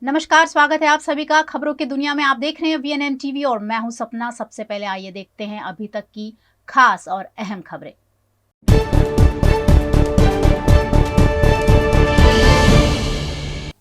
नमस्कार, स्वागत है आप सभी का खबरों की दुनिया में। आप देख रहे हैं वीएनएन टीवी और मैं हूं सपना। सबसे पहले आइए देखते हैं अभी तक की खास और अहम खबरें।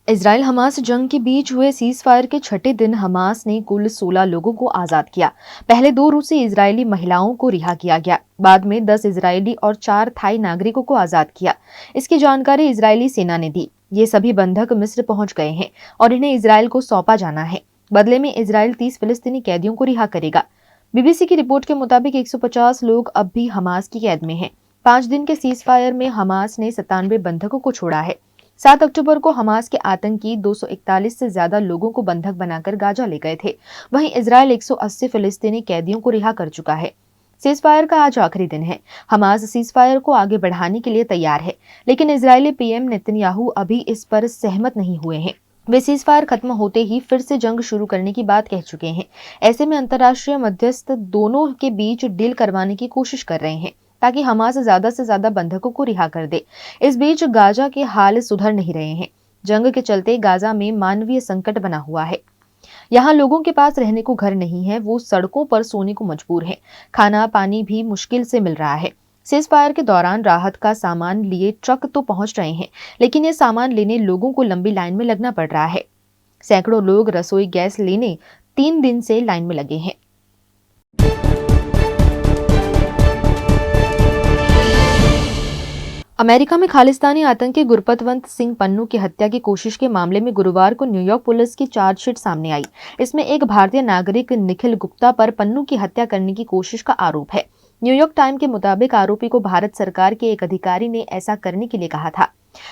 इजराइल हमास जंग के बीच हुए सीज फायर के छठे दिन हमास ने कुल 16 लोगों को आजाद किया। पहले 2 रूसी इजरायली महिलाओं को रिहा किया गया, बाद में 10 इजरायली और 4 थाई नागरिकों को आजाद किया। इसकी जानकारी इजरायली सेना ने दी। ये सभी बंधक मिस्र पहुंच गए हैं और इन्हें इजराइल को सौंपा जाना है। बदले में इजराइल 30 फिलिस्तीनी कैदियों को रिहा करेगा। बीबीसी की रिपोर्ट के मुताबिक 150 लोग अब भी हमास की कैद में हैं। 5 दिन के सीज फायर में हमास ने 97 बंधकों को छोड़ा है। 7 अक्टूबर को हमास के आतंकी 241 से ज्यादा लोगों को बंधक बनाकर गाजा ले गए थे। वहीं इजराइल 180 फिलिस्तीनी कैदियों को रिहा कर चुका है। सीज फायर का आज आखिरी दिन है। हमास सीज फायर को आगे बढ़ाने के लिए तैयार है, लेकिन इजरायली पीएम नेतन्याहू अभी इस पर सहमत नहीं हुए हैं। वे सीज फायर खत्म होते ही फिर से जंग शुरू करने की बात कह चुके हैं। ऐसे में अंतर्राष्ट्रीय मध्यस्थ दोनों के बीच डील करवाने की कोशिश कर रहे हैं ताकि हमास ज्यादा से ज्यादा बंधकों को रिहा कर दे। इस बीच गाजा के हाल सुधर नहीं रहे हैं। जंग के चलते गाजा में मानवीय संकट बना हुआ है। यहाँ लोगों के पास रहने को घर नहीं है, वो सड़कों पर सोने को मजबूर हैं। खाना पानी भी मुश्किल से मिल रहा है। सीज फायर के दौरान राहत का सामान लिए ट्रक तो पहुंच रहे हैं, लेकिन ये सामान लेने लोगों को लंबी लाइन में लगना पड़ रहा है। सैकड़ों लोग रसोई गैस लेने 3 दिन से लाइन में लगे हैं। अमेरिका में खालिस्तानी आतंकी गुरपतवंत सिंह पन्नू की हत्या की कोशिश के मामले में गुरुवार को न्यूयॉर्क पुलिस की चार्जशीट सामने आई। इसमें एक भारतीय नागरिक निखिल गुप्ता पर पन्नू की हत्या करने की कोशिश का आरोप है। न्यूयॉर्क टाइम के मुताबिक आरोपी को भारत सरकार के एक अधिकारी ने ऐसा करने के लिए कहा था।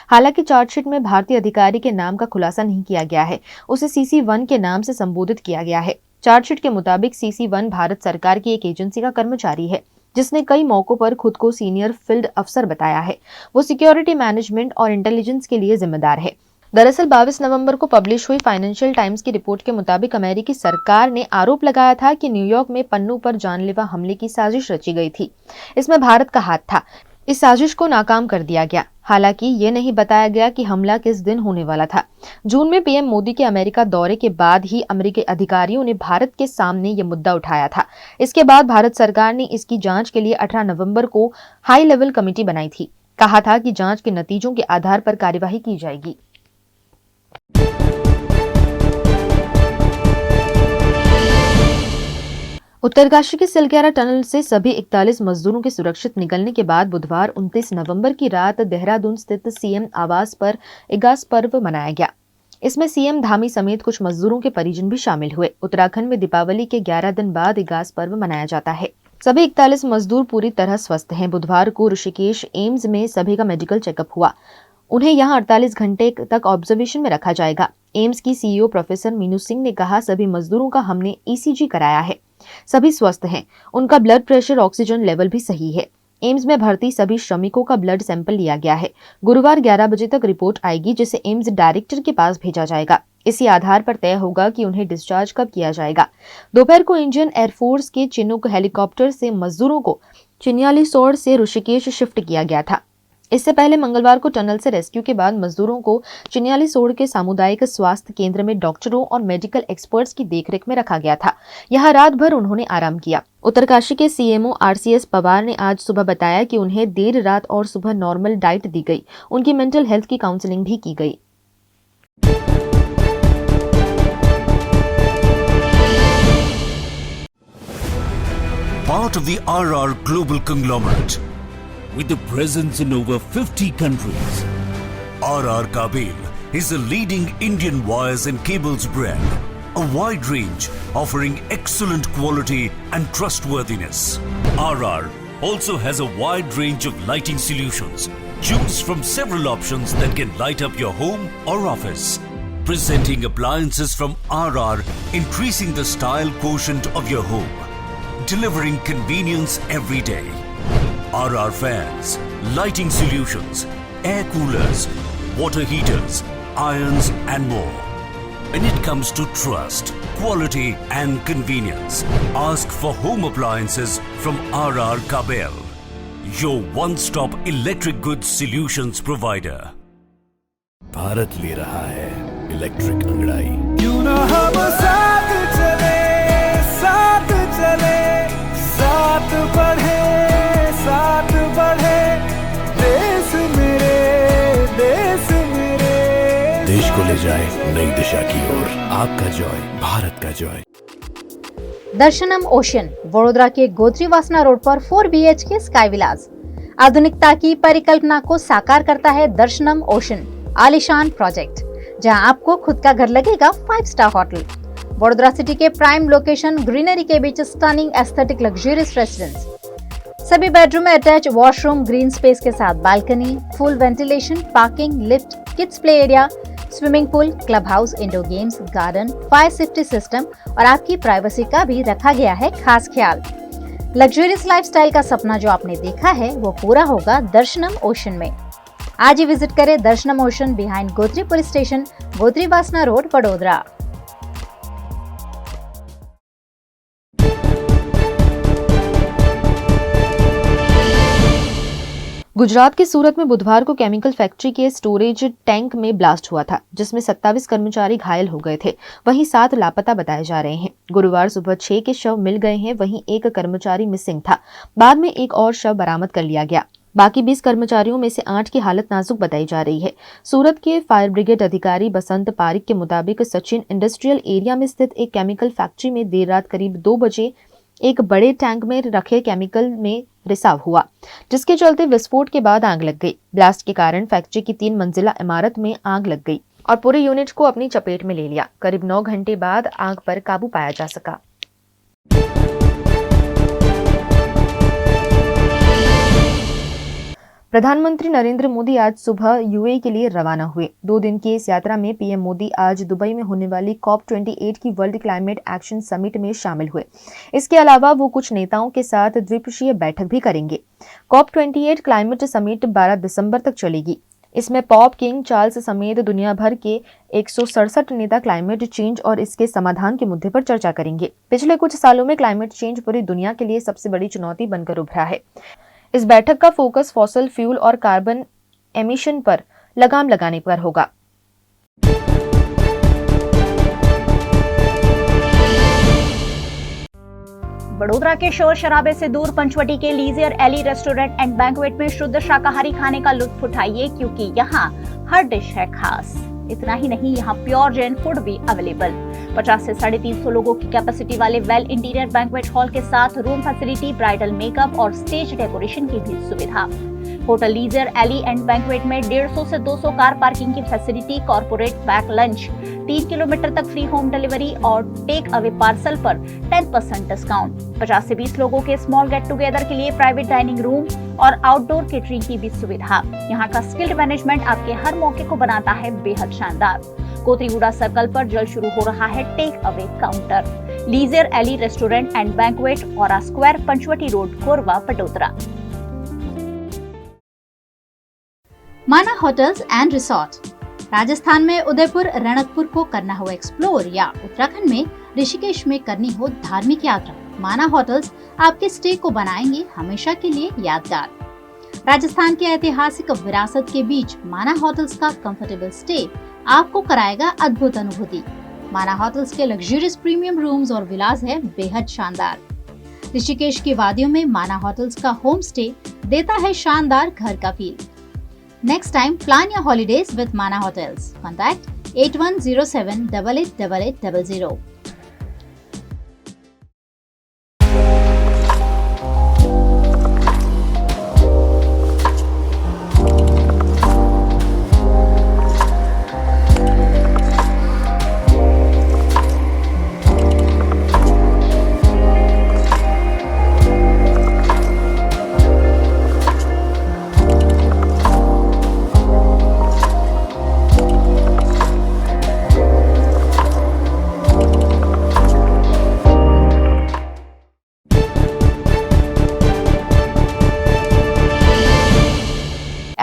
हालांकि चार्जशीट में भारतीय अधिकारी के नाम का खुलासा नहीं किया गया है, उसे CC1 के नाम से संबोधित किया गया है। चार्जशीट के मुताबिक CC1 भारत सरकार की एक एजेंसी का कर्मचारी है जिसने कई मौकों पर खुद को सीनियर फील्ड अफसर बताया है। वो सिक्योरिटी मैनेजमेंट और इंटेलिजेंस के लिए जिम्मेदार है। दरअसल 22 नवंबर को पब्लिश हुई फाइनेंशियल टाइम्स की रिपोर्ट के मुताबिक अमेरिकी सरकार ने आरोप लगाया था कि न्यूयॉर्क में पन्नू पर जानलेवा हमले की साजिश रची गई थी। इसमें भारत का हाथ था। इस साजिश को नाकाम कर दिया गया। हालांकि ये नहीं बताया गया कि हमला किस दिन होने वाला था। जून में पीएम मोदी के अमेरिका दौरे के बाद ही अमेरिकी अधिकारियों ने भारत के सामने ये मुद्दा उठाया था। इसके बाद भारत सरकार ने इसकी जांच के लिए 18 नवंबर को हाई लेवल कमेटी बनाई थी। कहा था कि जांच के नतीजों के आधार पर कार्यवाही की जाएगी। उत्तरकाशी के सिलक्यारा टनल से सभी 41 मजदूरों के सुरक्षित निकलने के बाद बुधवार 29 नवंबर की रात देहरादून स्थित सीएम आवास पर इगास पर्व मनाया गया। इसमें सीएम धामी समेत कुछ मजदूरों के परिजन भी शामिल हुए। उत्तराखंड में दीपावली के 11 दिन बाद इगास पर्व मनाया जाता है। सभी 41 मजदूर पूरी तरह स्वस्थ हैं। बुधवार को ऋषिकेश एम्स में सभी का मेडिकल चेकअप हुआ। उन्हें यहां 48 घंटे तक ऑब्जर्वेशन में रखा जाएगा। एम्स की CEO प्रोफेसर मीनू सिंह ने कहा, सभी मजदूरों का हमने ECG कराया है, सभी स्वस्थ हैं। उनका ब्लड प्रेशर, ऑक्सीजन लेवल भी सही है। एम्स में भर्ती सभी श्रमिकों का ब्लड सैंपल लिया गया है। गुरुवार 11 बजे तक रिपोर्ट आएगी, जिसे एम्स डायरेक्टर के पास भेजा जाएगा। इसी आधार पर तय होगा कि उन्हें डिस्चार्ज कब किया जाएगा। दोपहर को इंडियन एयरफोर्स के चिनूक हेलीकॉप्टर से मजदूरों को चिन्यालीसोड़ से ऋषिकेश शिफ्ट किया गया था। इससे पहले मंगलवार को टनल से रेस्क्यू के बाद मजदूरों को चिन्यालीसोड़ के सामुदायिक स्वास्थ्य केंद्र में डॉक्टरों और मेडिकल एक्सपर्ट्स की देखरेख में रखा गया था। यहां रात भर उन्होंने आराम किया। उत्तरकाशी के CMO RCS पवार ने आज सुबह बताया कि उन्हें देर रात और सुबह नॉर्मल डाइट दी गई। उनकी मेंटल हेल्थ की काउंसलिंग भी की गई। Part of the RR Global Conglomerate. With a presence in over 50 countries, RR Kabel is a leading Indian wires and cables brand. A wide range offering excellent quality and trustworthiness. RR also has a wide range of lighting solutions. Choose from several options that can light up your home or office. Presenting appliances from RR, increasing the style quotient of your home. Delivering convenience every day. RR fans, lighting solutions, air coolers, water heaters, irons and more. When it comes to trust, quality and convenience, ask for home appliances from RR Kabel, your one-stop electric goods solutions provider. Bharat ले रहा है electric अंगड़ाई। क्यों ना हम साथ चले, साथ चले, साथ बढ़े, साथ बढ़े, देश मेरे, देश मेरे। देश को ले जाए नई दिशा की ओर। आपका जॉय, भारत का जॉय। दर्शनम ओशन, वडोदरा के गोत्री वासना रोड पर 4 BHK स्काई विलास। आधुनिकता की परिकल्पना को साकार करता है दर्शनम ओशन आलीशान प्रोजेक्ट, जहां आपको खुद का घर लगेगा 5 स्टार होटल। वडोदरा सिटी के प्राइम लोकेशन, ग्रीनरी के बीच स्टनिंग एस्थेटिक लग्जरियस रेसिडेंस। सभी बेडरूम में अटैच वॉशरूम, ग्रीन स्पेस के साथ balcony, full ventilation, parking, lift, kids play area, swimming pool, club house, indoor games, garden, fire safety system और आपकी privacy का भी रखा गया है खास ख्याल। लग्जरियस लाइफस्टाइल का सपना जो आपने देखा है वो पूरा होगा दर्शनम ओशन में। आज ही विजिट करें दर्शनम ocean behind Gotri police station, Gotri वासना रोड, वडोदरा। गुजरात के सूरत में बुधवार को केमिकल फैक्ट्री के स्टोरेज टैंक में ब्लास्ट हुआ था, जिसमें 27 कर्मचारी घायल हो गए थे। वहीं 7 लापता बताए जा रहे हैं। गुरुवार सुबह 6 के शव मिल गए हैं, वहीं 1 कर्मचारी मिसिंग था। बाद में एक और शव बरामद कर लिया गया। बाकी 20 कर्मचारियों में से 8 की हालत नाजुक बताई जा रही है। सूरत के फायर ब्रिगेड अधिकारी बसंत पारिक के मुताबिक सचिन इंडस्ट्रियल एरिया में स्थित एक केमिकल फैक्ट्री में देर रात करीब 2 बजे एक बड़े टैंक में रखे केमिकल में रिसाव हुआ, जिसके चलते विस्फोट के बाद आग लग गई। ब्लास्ट के कारण फैक्ट्री की 3 मंजिला इमारत में आग लग गई और पूरे यूनिट को अपनी चपेट में ले लिया। करीब 9 घंटे बाद आग पर काबू पाया जा सका। प्रधानमंत्री नरेंद्र मोदी आज सुबह यूएई के लिए रवाना हुए। 2 दिन की इस यात्रा में पीएम मोदी आज दुबई में होने वाली COP28 की वर्ल्ड क्लाइमेट एक्शन समिट में शामिल हुए। इसके अलावा वो कुछ नेताओं के साथ द्विपक्षीय बैठक भी करेंगे। COP28 क्लाइमेट समिट 12 दिसंबर तक चलेगी। इसमें पॉप किंग चार्ल्स समेत दुनिया भर के 167 नेता क्लाइमेट चेंज और इसके समाधान के मुद्दे पर चर्चा करेंगे। पिछले कुछ सालों में क्लाइमेट चेंज पूरी दुनिया के लिए सबसे बड़ी चुनौती बनकर उभरा है। इस बैठक का फोकस फॉसिल फ्यूल और कार्बन एमिशन पर लगाम लगाने पर होगा। बड़ोदरा के शोर शराबे से दूर पंचवटी के लीजियर एली रेस्टोरेंट एंड बैंक्वेट में शुद्ध शाकाहारी खाने का लुत्फ उठाइए, क्योंकि यहाँ हर डिश है खास। इतना ही नहीं, यहाँ प्योर जैन फूड भी अवेलेबल। 50 से 350 लोगों की कैपेसिटी वाले वेल इंटीरियर बैंक्वेट हॉल के साथ रूम फैसिलिटी, ब्राइडल मेकअप और स्टेज डेकोरेशन की भी सुविधा। Hotel leisure alley and banquet में 150 से 200 कार पार्किंग की facility, corporate pack lunch, 3 kilometre तक फ्री होम डिलीवरी और टेक अवे पार्सल पर 10% डिस्काउंट। 50 से 20 लोगों के स्मॉल गेट टुगेदर के लिए प्राइवेट डाइनिंग रूम और आउटडोर केटरिंग की भी सुविधा। यहाँ का स्किल्ड मैनेजमेंट आपके हर मौके को बनाता है बेहद शानदार। कोतरीगुड़ा सर्कल पर जल्द शुरू हो रहा है take away counter. Leisure alley restaurant and banquet, aura square, Panchvati road, Korba, Vadodara. Mana hotels and resort. Rajasthan में उदयपुर, रणकपुर को करना हो एक्सप्लोर या उत्तराखंड में ऋषिकेश में करनी हो धार्मिक यात्रा, माना होटल्स आपके स्टे को बनाएंगे हमेशा के लिए यादगार। राजस्थान के ऐतिहासिक विरासत के बीच माना होटल्स का कंफर्टेबल स्टे आपको कराएगा अद्भुत अनुभूति। माना होटल्स के लग्जरियस प्रीमियम रूम्स और विलास है बेहद शानदार। ऋषिकेश की वादियों में माना होटल्स का होम स्टे देता है शानदार घर का feel. Next time, plan your holidays with Mana Hotels. Contact 8107 888800.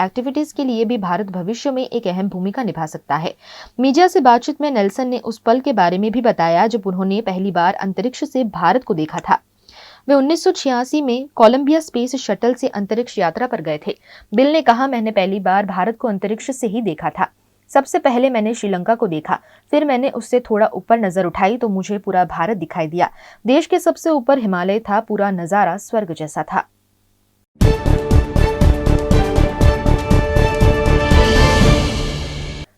Activities के लिए भी भारत भविष्य में एक अहम भूमिका निभा सकता है। मीडिया से बातचीत में नेल्सन ने उस पल के बारे में भी बताया जब उन्होंने पहली बार अंतरिक्ष से भारत को देखा था। वे 1986 में कोलंबिया स्पेस शटल से अंतरिक्ष यात्रा पर गए थे। बिल ने कहा, मैंने पहली बार भारत को अंतरिक्ष से ही देखा था। सबसे पहले मैंने श्रीलंका को देखा, फिर मैंने उससे थोड़ा ऊपर नजर उठाई तो मुझे पूरा भारत दिखाई दिया। देश के सबसे ऊपर हिमालय था, पूरा नजारा स्वर्ग जैसा था।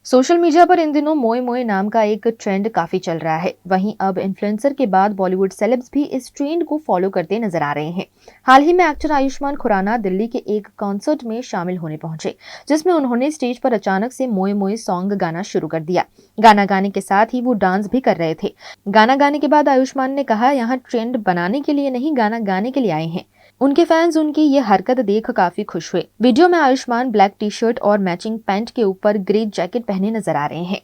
सोशल मीडिया पर इन दिनों मोए मोए नाम का एक ट्रेंड काफी चल रहा है। वहीं अब इन्फ्लुएंसर के बाद बॉलीवुड सेलेब्स भी इस ट्रेंड को फॉलो करते नजर आ रहे हैं। हाल ही में एक्टर आयुष्मान खुराना दिल्ली के एक कॉन्सर्ट में शामिल होने पहुंचे, जिसमें उन्होंने स्टेज पर अचानक से मोए मोए सॉन्ग गाना शुरू कर दिया। गाना गाने के साथ ही वो डांस भी कर रहे थे। गाना गाने के बाद आयुष्मान ने कहा, यहाँ ट्रेंड बनाने के लिए नहीं, गाना गाने के लिए आए हैं। उनके फैंस उनकी ये हरकत देख काफी खुश हुए। वीडियो में आयुष्मान ब्लैक टी शर्ट और मैचिंग पैंट के ऊपर ग्रे जैकेट पहने नजर आ रहे हैं।